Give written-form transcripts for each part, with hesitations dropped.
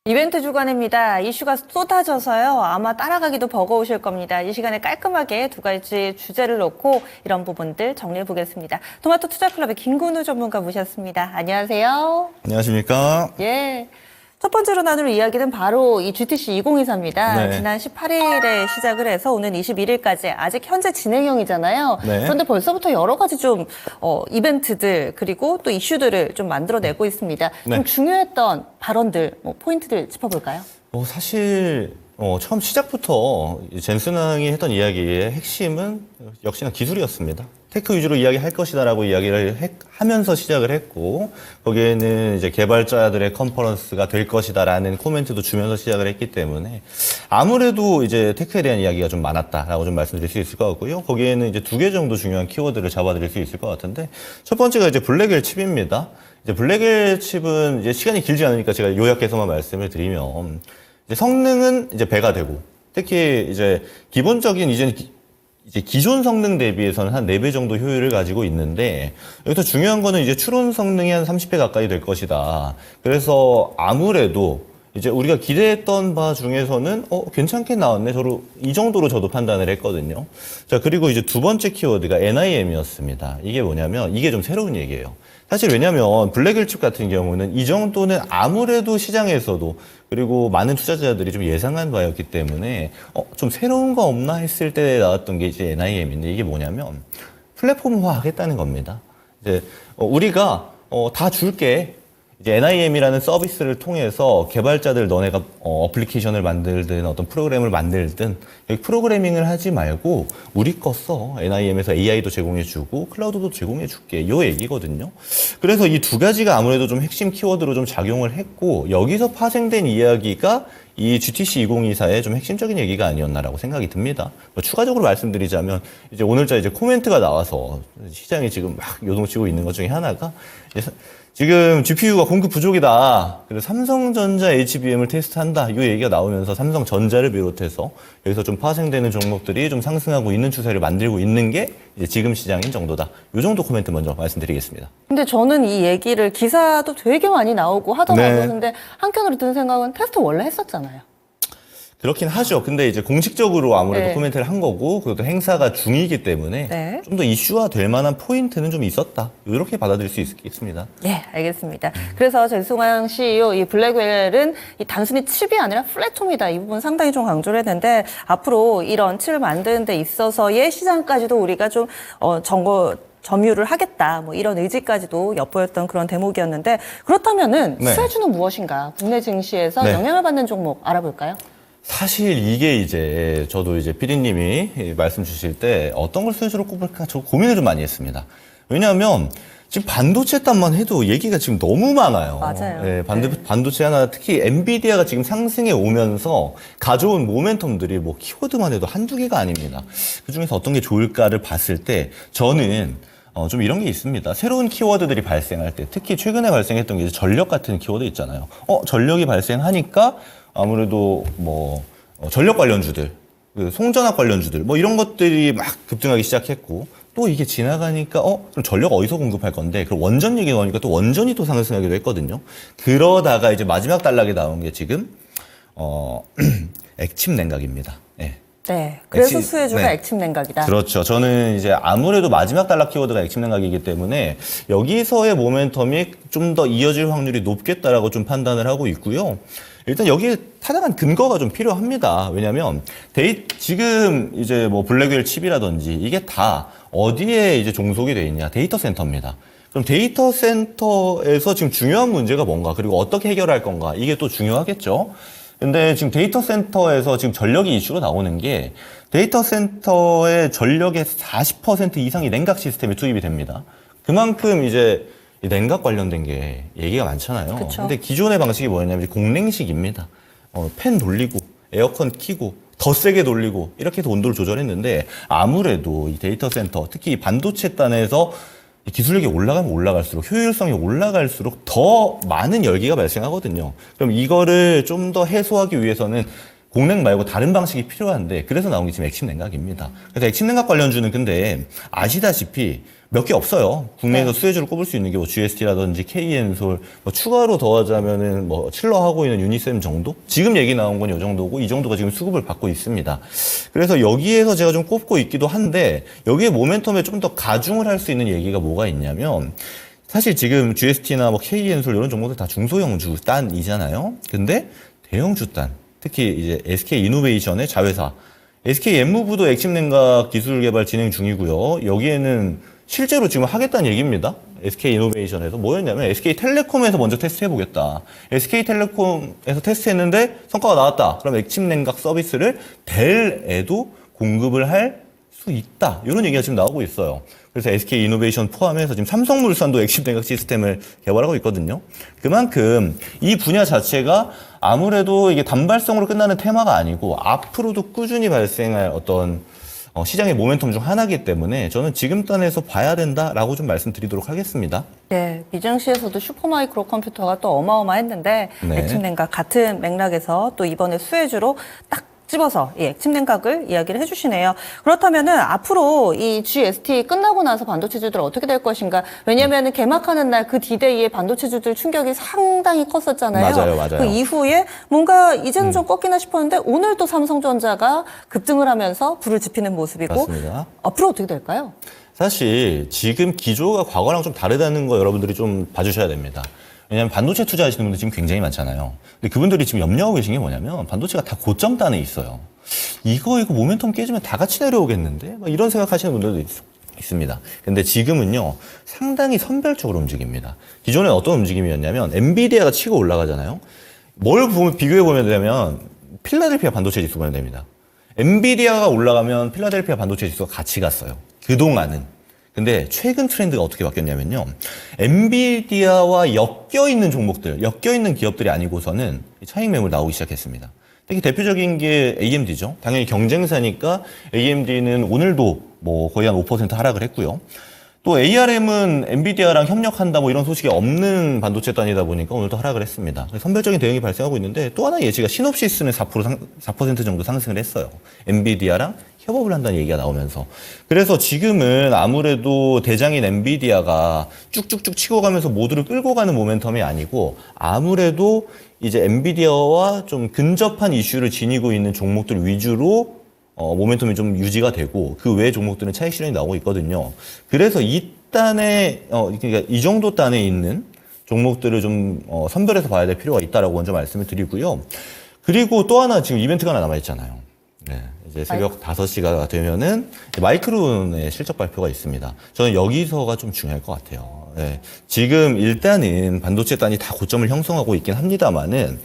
이벤트 주간입니다. 이슈가 쏟아져서요. 아마 따라가기도 버거우실 겁니다. 이 시간에 깔끔하게 두 가지 주제를 놓고 이런 부분들 정리해 보겠습니다. 토마토 투자클럽의 김근우 전문가 모셨습니다. 안녕하세요. 안녕하십니까? 예. 첫 번째로 나눌 이야기는 바로 이 GTC 2023입니다. 네. 지난 18일에 시작을 해서 오는 21일까지 아직 현재 진행형이잖아요. 네. 그런데 벌써부터 여러 가지 좀 이벤트들 그리고 또 이슈들을 좀 만들어내고 있습니다. 네. 좀 중요했던 발언들, 포인트들 짚어볼까요? 사실 처음 시작부터 젠슨왕이 했던 이야기의 핵심은 역시나 기술이었습니다. 테크 위주로 이야기할 것이다라고 이야기를 하면서 시작을 했고, 거기에는 이제 개발자들의 컨퍼런스가 될 것이다라는 코멘트도 주면서 시작을 했기 때문에 아무래도 이제 테크에 대한 이야기가 좀 많았다라고 좀 말씀드릴 수 있을 것 같고요. 거기에는 이제 2개 정도 중요한 키워드를 잡아드릴 수 있을 것 같은데, 첫 번째가 이제 블랙웰 칩입니다. 이제 블랙웰 칩은 이제 시간이 길지 않으니까 제가 요약해서만 말씀을 드리면, 이제 성능은 이제 배가 되고, 특히 이제 기본적인 이제 기존 성능 대비해서는 한 4배 정도 효율을 가지고 있는데, 여기서 중요한 거는 이제 추론 성능이 한 30배 가까이 될 것이다. 그래서 아무래도 이제 우리가 기대했던 바 중에서는 괜찮게 나왔네. 이 정도로 저도 판단을 했거든요. 자, 그리고 이제 두 번째 키워드가 NIM이었습니다. 이게 뭐냐면 이게 좀 새로운 얘기예요. 사실 왜냐면 블랙웰 칩 같은 경우는 이 정도는 아무래도 시장에서도 그리고 많은 투자자들이 좀 예상한 바였기 때문에 좀 새로운 거 없나 했을 때 나왔던 게 이제 NIM인데, 이게 뭐냐면 플랫폼화 하겠다는 겁니다. 이제 우리가 다 줄게. 이제 NIM이라는 서비스를 통해서 개발자들 너네가 어플리케이션을 만들든 어떤 프로그램을 만들든 여기 프로그래밍을 하지 말고 우리 거 써. NIM에서 AI도 제공해주고 클라우드도 제공해줄게. 요 얘기거든요. 그래서 이 두 가지가 아무래도 좀 핵심 키워드로 좀 작용을 했고, 여기서 파생된 이야기가 이 GTC 2024의 좀 핵심적인 얘기가 아니었나라고 생각이 듭니다. 추가적으로 말씀드리자면 이제 오늘자 이제 코멘트가 나와서 시장이 지금 막 요동치고 있는 것 중에 하나가 지금 GPU가 공급 부족이다. 그래서 삼성전자 HBM을 테스트한다. 이 얘기가 나오면서 삼성전자를 비롯해서 여기서 좀 파생되는 종목들이 좀 상승하고 있는 추세를 만들고 있는 게 이제 지금 시장인 정도다. 이 정도 코멘트 먼저 말씀드리겠습니다. 근데 저는 이 얘기를 기사도 되게 많이 나오고 하더라고요. 네. 근데 한편으로 드는 생각은 테스트 원래 했었잖아요. 그렇긴 하죠. 근데 이제 공식적으로 아무래도 네. 코멘트를 한 거고, 그것도 행사가 중이기 때문에 네. 좀 더 이슈화 될 만한 포인트는 좀 있었다. 이렇게 받아들일 수 있겠습니다. 네, 알겠습니다. 그래서 젠슨왕 CEO 이 블랙웰은 이 단순히 칩이 아니라 플랫폼이다. 이 부분 상당히 좀 강조를 했는데, 앞으로 이런 칩을 만드는 데 있어서의 시장까지도 우리가 좀 점유를 하겠다. 이런 의지까지도 엿보였던 그런 대목이었는데, 그렇다면은 네. 수혜주는 무엇인가? 국내 증시에서 네. 영향을 받는 종목 알아볼까요? 사실 이게 이제 저도 이제 피디님이 말씀 주실 때 어떤 걸 수혜주로 꼽을까 저 고민을 좀 많이 했습니다. 왜냐하면 지금 반도체 딴만 해도 얘기가 지금 너무 많아요. 맞아요. 네, 반도체 하나, 특히 엔비디아가 지금 상승해 오면서 가져온 모멘텀들이 키워드만 해도 한두 개가 아닙니다. 그 중에서 어떤 게 좋을까를 봤을 때 저는 좀 이런 게 있습니다. 새로운 키워드들이 발생할 때, 특히 최근에 발생했던 게 이제 전력 같은 키워드 있잖아요. 전력이 발생하니까 아무래도 전력 관련주들, 송전압 관련주들, 이런 것들이 막 급등하기 시작했고, 또 이게 지나가니까 그럼 전력 어디서 공급할 건데, 그럼 원전 얘기가 나오니까 또 원전이 또 상승하기도 했거든요. 그러다가 이제 마지막 단락에 나온 게 지금 액침 냉각입니다. 네. 네. 그래서 수혜주가 네. 액침 냉각이다. 그렇죠. 저는 이제 아무래도 마지막 단락 키워드가 액침 냉각이기 때문에 여기서의 모멘텀이 좀 더 이어질 확률이 높겠다라고 좀 판단을 하고 있고요. 일단 여기에 타당한 근거가 좀 필요합니다. 왜냐하면 지금 이제 블랙웰 칩이라든지 이게 다 어디에 이제 종속이 돼 있냐? 데이터 센터입니다. 그럼 데이터 센터에서 지금 중요한 문제가 뭔가, 그리고 어떻게 해결할 건가, 이게 또 중요하겠죠. 근데 지금 데이터 센터에서 지금 전력이 이슈로 나오는 게, 데이터 센터의 전력의 40% 이상이 냉각 시스템에 투입이 됩니다. 그만큼 이제 냉각 관련된 게 얘기가 많잖아요. 그쵸. 근데 기존의 방식이 뭐였냐면 공냉식입니다. 팬 돌리고 에어컨 켜고 더 세게 돌리고 이렇게 해서 온도를 조절했는데, 아무래도 이 데이터 센터, 특히 반도체 단에서 이 기술력이 올라가면 올라갈수록 효율성이 올라갈수록 더 많은 열기가 발생하거든요. 그럼 이거를 좀 더 해소하기 위해서는 공냉 말고 다른 방식이 필요한데 그래서 나온 게 지금 액침 냉각입니다. 그래서 액침 냉각 관련주는 근데 아시다시피 몇 개 없어요. 국내에서 수혜주를 꼽을 수 있는 게 뭐 GST라든지 KN솔, 뭐 추가로 더하자면은 뭐 칠러하고 있는 유니셈 정도? 지금 얘기 나온 건 이 정도고 이 정도가 지금 수급을 받고 있습니다. 그래서 여기에서 제가 좀 꼽고 있기도 한데 여기에 모멘텀에 좀 더 가중을 할 수 있는 얘기가 뭐가 있냐면 사실 지금 GST나 뭐 KN솔 이런 종목들 다 중소형주 단이잖아요. 근데 대형주 단, 특히 이제 SK이노베이션의 자회사, SK엠무브도 액침 냉각 기술 개발 진행 중이고요. 여기에는 실제로 지금 하겠다는 얘기입니다. SK이노베이션에서 뭐였냐면 SK텔레콤에서 먼저 테스트해보겠다. SK텔레콤에서 테스트했는데 성과가 나왔다. 그럼 액침 냉각 서비스를 델에도 공급을 할 수 있다. 이런 얘기가 지금 나오고 있어요. 그래서 SK이노베이션 포함해서 지금 삼성물산도 액침 냉각 시스템을 개발하고 있거든요. 그만큼 이 분야 자체가 아무래도 이게 단발성으로 끝나는 테마가 아니고 앞으로도 꾸준히 발생할 어떤 시장의 모멘텀 중 하나이기 때문에 저는 지금 단에서 봐야 된다라고 좀 말씀드리도록 하겠습니다. 네, 비정시에서도 슈퍼마이크로 컴퓨터가 또 어마어마했는데 네. 액침 냉각 같은 맥락에서 또 이번에 수혜주로 딱 집어서 이 액침 냉각을 이야기를 해주시네요. 그렇다면은 앞으로 이 GST 끝나고 나서 반도체주들 어떻게 될 것인가? 왜냐하면은 개막하는 날 그 디데이에 반도체주들 충격이 상당히 컸었잖아요. 맞아요. 그 이후에 뭔가 이제는 좀 꺾이나 싶었는데 오늘 또 삼성전자가 급등을 하면서 불을 지피는 모습이고 맞습니다. 앞으로 어떻게 될까요? 사실 지금 기조가 과거랑 좀 다르다는 거 여러분들이 좀 봐주셔야 됩니다. 왜냐하면 반도체 투자하시는 분들 지금 굉장히 많잖아요. 근데 그분들이 지금 염려하고 계신 게 뭐냐면 반도체가 다 고점 단에 있어요. 이거 모멘텀 깨지면 다 같이 내려오겠는데? 막 이런 생각하시는 분들도 있습니다. 근데 지금은요 상당히 선별적으로 움직입니다. 기존에 어떤 움직임이었냐면 엔비디아가 치고 올라가잖아요. 뭘 비교해 보면 되면 필라델피아 반도체 지수 보면 됩니다. 엔비디아가 올라가면 필라델피아 반도체 지수가 같이 갔어요. 그동안은. 근데 최근 트렌드가 어떻게 바뀌었냐면요. 엔비디아와 엮여있는 종목들, 엮여있는 기업들이 아니고서는 차익 매물 나오기 시작했습니다. 특히 대표적인 게 AMD죠. 당연히 경쟁사니까 AMD는 오늘도 뭐 거의 한 5% 하락을 했고요. 또 ARM은 엔비디아랑 협력한다 뭐 이런 소식이 없는 반도체 단이다 보니까 오늘도 하락을 했습니다. 선별적인 대응이 발생하고 있는데 또 하나 예시가 시놉시스는 4% 정도 상승을 했어요. 엔비디아랑 협업을 한다는 얘기가 나오면서. 그래서 지금은 아무래도 대장인 엔비디아가 쭉쭉쭉 치고 가면서 모두를 끌고 가는 모멘텀이 아니고 아무래도 이제 엔비디아와 좀 근접한 이슈를 지니고 있는 종목들 위주로 모멘텀이 좀 유지가 되고 그 외의 종목들은 차익 실현이 나오고 있거든요. 그래서 이 단에 그러니까 이 정도 단에 있는 종목들을 좀 선별해서 봐야 될 필요가 있다라고 먼저 말씀을 드리고요. 그리고 또 하나 지금 이벤트가 하나 남아 있잖아요. 네. 이제 새벽 5시가 되면은 마이크론의 실적 발표가 있습니다. 저는 여기서가 좀 중요할 것 같아요. 네. 지금 일단은 반도체 단이 다 고점을 형성하고 있긴 합니다만은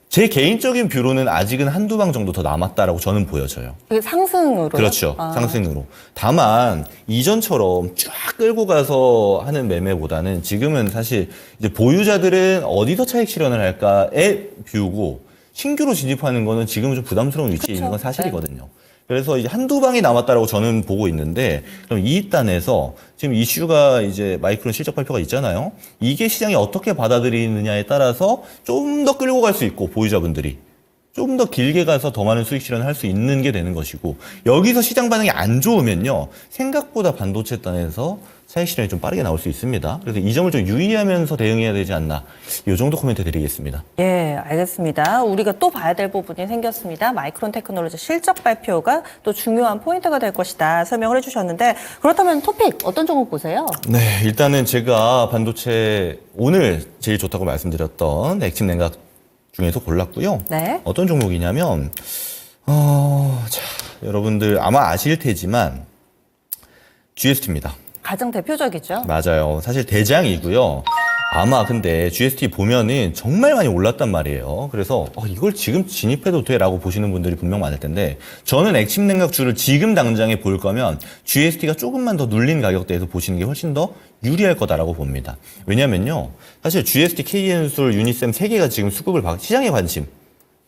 제 개인적인 뷰로는 아직은 한두 방 정도 더 남았다라고 저는 보여져요. 이게 상승으로? 그렇죠. 상승으로. 다만 이전처럼 쫙 끌고 가서 하는 매매보다는 지금은 사실 이제 보유자들은 어디서 차익 실현을 할까의 뷰고 신규로 진입하는 거는 지금은 좀 부담스러운 위치에 있는 건 사실이거든요. 그래서 이제 한두 방이 남았다라고 저는 보고 있는데, 그럼 이 단에서 지금 이슈가 이제 마이크론 실적 발표가 있잖아요. 이게 시장이 어떻게 받아들이느냐에 따라서 좀 더 끌고 갈 수 있고, 보유자분들이. 좀 더 길게 가서 더 많은 수익 실현을 할 수 있는 게 되는 것이고, 여기서 시장 반응이 안 좋으면요, 생각보다 반도체 단에서 차익 실현이 좀 빠르게 나올 수 있습니다. 그래서 이 점을 좀 유의하면서 대응해야 되지 않나. 이 정도 코멘트 드리겠습니다. 예, 알겠습니다. 우리가 또 봐야 될 부분이 생겼습니다. 마이크론 테크놀로지 실적 발표가 또 중요한 포인트가 될 것이다 설명을 해주셨는데, 그렇다면 토픽 어떤 종목 보세요? 네, 일단은 제가 반도체 오늘 제일 좋다고 말씀드렸던 액침 냉각 중에서 골랐고요. 네. 어떤 종목이냐면 자, 여러분들 아마 아실 테지만 GST입니다. 가장 대표적이죠. 맞아요. 사실 대장이고요. 아마 근데 GST 보면은 정말 많이 올랐단 말이에요. 그래서 이걸 지금 진입해도 돼라고 보시는 분들이 분명 많을 텐데 저는 액침 냉각주를 지금 당장에 볼 거면 GST가 조금만 더 눌린 가격대에서 보시는 게 훨씬 더 유리할 거다라고 봅니다. 왜냐면요. 사실 GST, KN솔, 유니셈 3개가 지금 시장의 관심,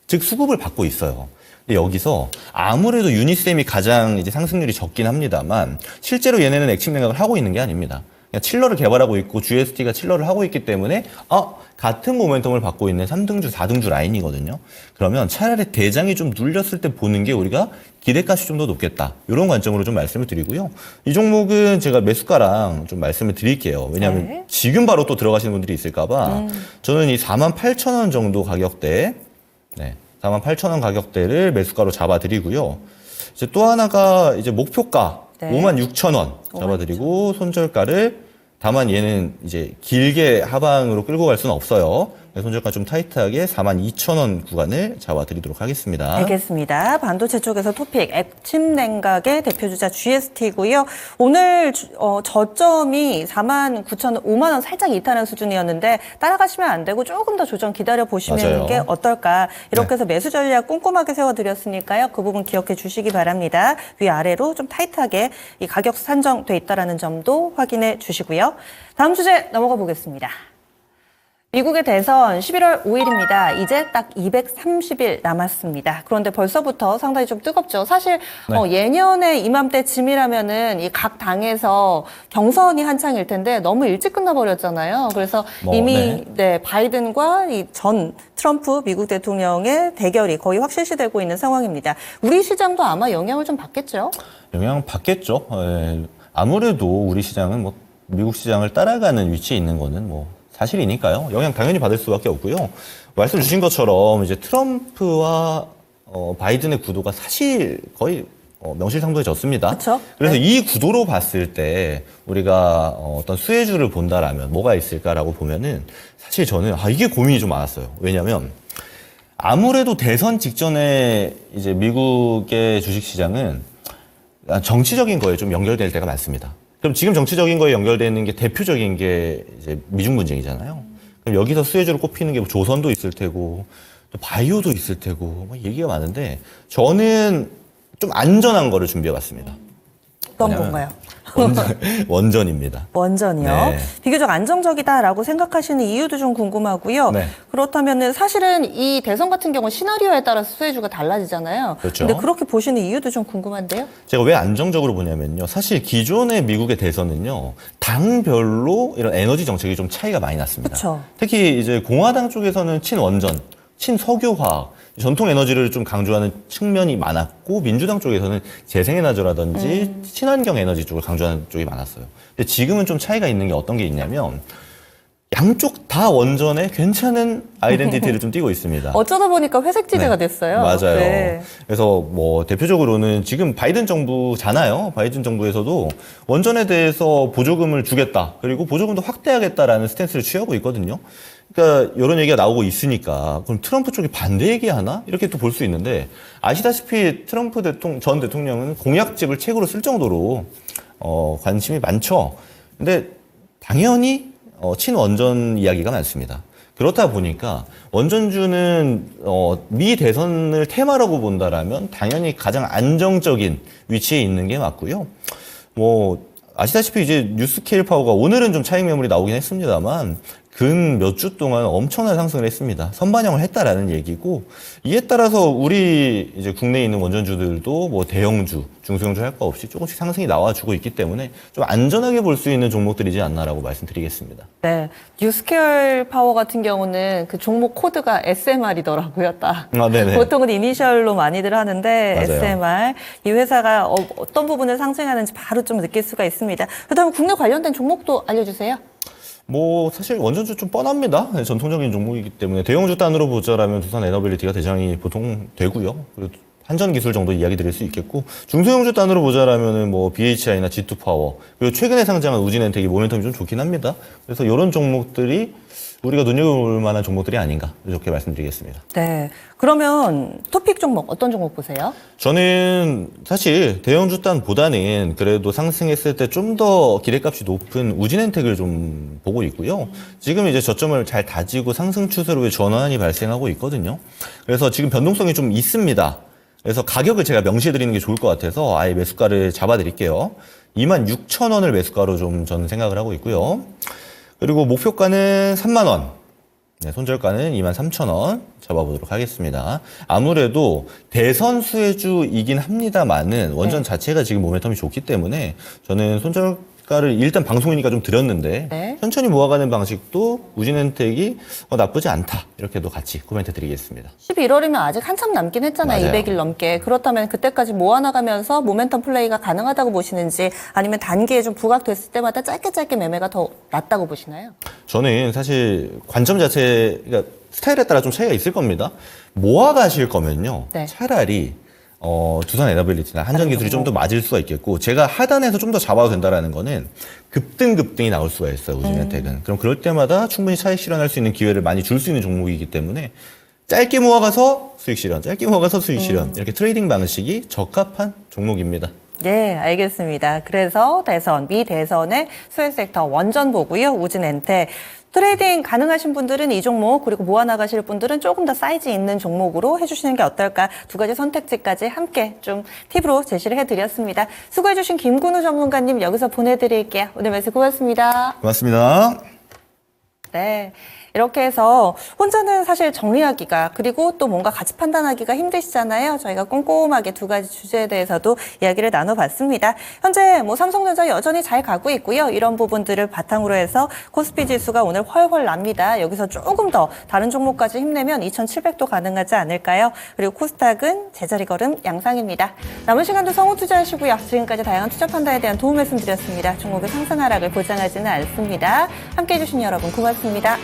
즉 수급을 받고 있어요. 근데 여기서 아무래도 유니셈이 가장 이제 상승률이 적긴 합니다만 실제로 얘네는 액침 냉각을 하고 있는 게 아닙니다. 그러니까 칠러를 개발하고 있고 GST가 칠러를 하고 있기 때문에 같은 모멘텀을 받고 있는 3등주, 4등주 라인이거든요. 그러면 차라리 대장이 좀 눌렸을 때 보는 게 우리가 기대값이 좀 더 높겠다. 이런 관점으로 좀 말씀을 드리고요. 이 종목은 제가 매수가랑 좀 말씀을 드릴게요. 왜냐하면 네. 지금 바로 또 들어가시는 분들이 있을까봐 저는 이 48,000원 정도 가격대, 48,000원 가격대를 매수가로 잡아드리고요. 이제 또 하나가 이제 목표가 네. 56,000원 잡아드리고 손절가를 다만 얘는 이제 길게 하방으로 끌고 갈 수는 없어요. 손절가 좀 타이트하게 42,000원 구간을 잡아드리도록 하겠습니다. 알겠습니다. 반도체 쪽에서 토픽 액침 냉각의 대표주자 GST고요. 오늘 저점이 49,000원, 5만 원 살짝 이탈한 수준이었는데 따라가시면 안 되고 조금 더 조정 기다려 보시는 맞아요. 게 어떨까. 이렇게 네. 해서 매수 전략 꼼꼼하게 세워드렸으니까요. 그 부분 기억해 주시기 바랍니다. 위아래로 좀 타이트하게 이 가격 산정돼 있다는 점도 확인해 주시고요. 다음 주제 넘어가 보겠습니다. 미국의 대선 11월 5일입니다. 이제 딱 230일 남았습니다. 그런데 벌써부터 상당히 좀 뜨겁죠. 사실 예년에 이맘때쯤이라면은 이 각 당에서 경선이 한창일 텐데 너무 일찍 끝나버렸잖아요. 그래서 이미 바이든과 이 전 트럼프 미국 대통령의 대결이 거의 확실시되고 있는 상황입니다. 우리 시장도 아마 영향을 좀 받겠죠? 영향 받겠죠. 아무래도 우리 시장은 뭐 미국 시장을 따라가는 위치에 있는 거는 뭐 사실이니까요. 영향 당연히 받을 수밖에 없고요. 말씀 주신 것처럼 이제 트럼프와 바이든의 구도가 사실 거의 명실상부해졌습니다. 그렇죠. 그래서 이 구도로 봤을 때 우리가 어떤 수혜주를 본다라면 뭐가 있을까라고 보면은 사실 저는 이게 고민이 좀 많았어요. 왜냐하면 아무래도 대선 직전에 이제 미국의 주식시장은 정치적인 거에 좀 연결될 때가 많습니다. 그럼 지금 정치적인 거에 연결되는 게 대표적인 게 이제 미중 분쟁이잖아요. 그럼 여기서 수혜주로 꼽히는 게 뭐 조선도 있을 테고 또 바이오도 있을 테고 뭐 얘기가 많은데 저는 좀 안전한 거를 준비해봤습니다. 어떤 건가요? 원전입니다. 원전이요. 네. 비교적 안정적이다라고 생각하시는 이유도 좀 궁금하고요. 네. 그렇다면은 사실은 이 대선 같은 경우는 시나리오에 따라서 수혜주가 달라지잖아요. 그렇죠. 근데 그렇게 보시는 이유도 좀 궁금한데요. 제가 왜 안정적으로 보냐면요. 사실 기존의 미국의 대선은요. 당별로 이런 에너지 정책이 좀 차이가 많이 났습니다. 그쵸. 특히 이제 공화당 쪽에서는 친원전, 친석유화학, 전통 에너지를 좀 강조하는 측면이 많았고 민주당 쪽에서는 재생에너지라든지 친환경 에너지 쪽을 강조하는 쪽이 많았어요. 근데 지금은 좀 차이가 있는 게 어떤 게 있냐면 양쪽 다 원전에 괜찮은 아이덴티티를 좀 띄고 있습니다. 어쩌다 보니까 회색 지대가 됐어요. 맞아요. 네. 그래서 뭐 대표적으로는 지금 바이든 정부잖아요. 바이든 정부에서도 원전에 대해서 보조금을 주겠다. 그리고 보조금도 확대하겠다라는 스탠스를 취하고 있거든요. 그러니까 이런 얘기가 나오고 있으니까 그럼 트럼프 쪽이 반대 얘기하나? 이렇게 또 볼 수 있는데 아시다시피 트럼프 전 대통령은 공약집을 책으로 쓸 정도로 관심이 많죠. 근데 당연히 친원전 이야기가 많습니다. 그렇다 보니까 원전주는 미 대선을 테마라고 본다라면 당연히 가장 안정적인 위치에 있는 게 맞고요. 뭐 아시다시피 이제 뉴스케일 파워가 오늘은 좀 차익 매물이 나오긴 했습니다만 근 몇 주 동안 엄청난 상승을 했습니다. 선반영을 했다라는 얘기고 이에 따라서 우리 이제 국내에 있는 원전주들도 뭐 대형주, 중소형주 할 거 없이 조금씩 상승이 나와주고 있기 때문에 좀 안전하게 볼 수 있는 종목들이지 않나라고 말씀드리겠습니다. 네. 뉴스케일 파워 같은 경우는 그 종목 코드가 SMR이더라고요, 딱. 네네. 보통은 이니셜로 많이들 하는데 맞아요. SMR. 이 회사가 어떤 부분을 상승하는지 바로 좀 느낄 수가 있습니다. 그렇다면 국내 관련된 종목도 알려주세요. 뭐 사실 원전주 좀 뻔합니다. 전통적인 종목이기 때문에 대형주 단으로 보자라면 두산 에너빌리티가 대장이 보통 되고요. 그리고 한전 기술 정도 이야기 드릴 수 있겠고 중소형주 단으로 보자라면은 뭐 BHI나 G2 파워 그리고 최근에 상장한 우진엔텍이 모멘텀이 좀 좋긴 합니다. 그래서 이런 종목들이 우리가 눈여겨볼 만한 종목들이 아닌가 이렇게 말씀드리겠습니다. 네. 그러면 토픽 종목 어떤 종목 보세요? 저는 사실 대형주단보다는 그래도 상승했을 때 좀 더 기대값이 높은 우진엔텍을 좀 보고 있고요. 지금 이제 저점을 잘 다지고 상승 추세로 전환이 발생하고 있거든요. 그래서 지금 변동성이 좀 있습니다. 그래서 가격을 제가 명시해 드리는 게 좋을 것 같아서 아예 매수가를 잡아 드릴게요. 26,000원을 매수가로 좀 저는 생각을 하고 있고요. 그리고 목표가는 3만 원. 네, 손절가는 23,000원 잡아보도록 하겠습니다. 아무래도 대선 수혜주이긴 합니다만은 원전 자체가 지금 모멘텀이 좋기 때문에 저는 손절 주가를 일단 방송이니까 좀 드렸는데 네. 천천히 모아가는 방식도 우진엔텍이 나쁘지 않다. 이렇게도 같이 코멘트 드리겠습니다. 11월이면 아직 한참 남긴 했잖아요. 맞아요. 200일 넘게. 그렇다면 그때까지 모아나가면서 모멘텀 플레이가 가능하다고 보시는지 아니면 단기에 좀 부각됐을 때마다 짧게 매매가 더 낫다고 보시나요? 저는 사실 관점 자체, 그러니까 스타일에 따라 좀 차이가 있을 겁니다. 모아가실 거면요. 네. 차라리 두산 에너빌리티나 한전 기술이 좀 더 맞을 수가 있겠고, 제가 하단에서 좀 더 잡아도 된다라는 거는 급등이 나올 수가 있어요, 우진엔텍은. 그럼 그럴 때마다 충분히 차익 실현할 수 있는 기회를 많이 줄 수 있는 종목이기 때문에 짧게 모아가서 수익 실현, 짧게 모아가서 수익 실현, 이렇게 트레이딩 방식이 적합한 종목입니다. 네, 알겠습니다. 그래서 대선, 미 대선의 수혜 섹터 원전 보고요. 우진엔텍. 트레이딩 가능하신 분들은 이 종목, 그리고 모아나가실 분들은 조금 더 사이즈 있는 종목으로 해주시는 게 어떨까. 두 가지 선택지까지 함께 좀 팁으로 제시를 해드렸습니다. 수고해주신 김근우 전문가님 여기서 보내드릴게요. 오늘 말씀 고맙습니다. 고맙습니다. 네. 이렇게 해서 혼자는 사실 정리하기가 그리고 또 뭔가 같이 판단하기가 힘드시잖아요. 저희가 꼼꼼하게 두 가지 주제에 대해서도 이야기를 나눠봤습니다. 현재 삼성전자 여전히 잘 가고 있고요. 이런 부분들을 바탕으로 해서 코스피 지수가 오늘 훨훨 납니다. 여기서 조금 더 다른 종목까지 힘내면 2,700도 가능하지 않을까요? 그리고 코스닥은 제자리 걸음 양상입니다. 남은 시간도 성우 투자하시고요. 지금까지 다양한 투자 판단에 대한 도움 말씀드렸습니다. 종목의 상승 하락을 보장하지는 않습니다. 함께해 주신 여러분 고맙습니다.